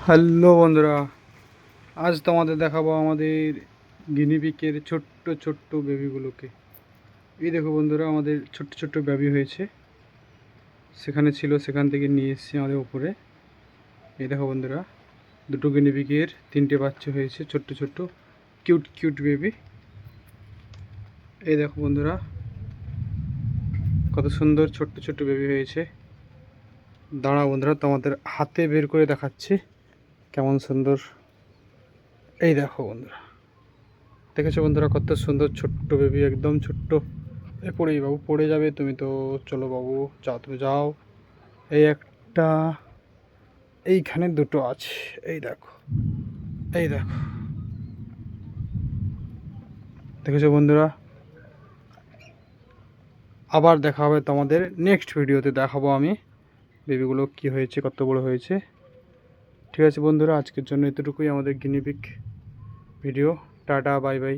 Hello বন্ধুরা, আজ তোমাদের দেখাবো আমাদের গিনিপিকের ছোট্ট ছোট্ট বেবিগুলোকে। এই দেখো বন্ধুরা, আমাদের ছোট্ট ছোট্ট বেবি হয়েছে, সেখানে ছিল, সেখান থেকে নিয়ে এসেছি আমাদের উপরে। এই দেখো বন্ধুরা, দুটো গিনিপিকের 3টে বাচ্চা হয়েছে, ছোট্ট ছোট্ট কিউট কিউট বেবি। এই দেখো বন্ধুরা, কত সুন্দর ছোট্ট ছোট্ট বেবি হয়েছে। দাঁড়াও বন্ধুরা, তোমাদের হাতে বের করে দেখাচ্ছি কেমন সুন্দর। এই দেখো বন্ধুরা, দেখেছো বন্ধুরা, কত সুন্দর ছোট্ট বেবি, একদম ছোট্ট। এ পড়েই বাবু, পড়ে যাবে, তুমি তো চলো বাবু, যাও তুমি যাও। এই একটা, এইখানে দুটো আছে, এই দেখো, এই দেখো, দেখেছো বন্ধুরা। আবার দেখা হবে তোমাদের নেক্সট ভিডিওতে, দেখাবো আমি বেবিগুলো কি হয়েছে, কত বড় হয়েছে। ঠিক আছে বন্ধুরা, আজকের জন্য এতটুকুই আমাদের guinea pig video. Tata, bye bye.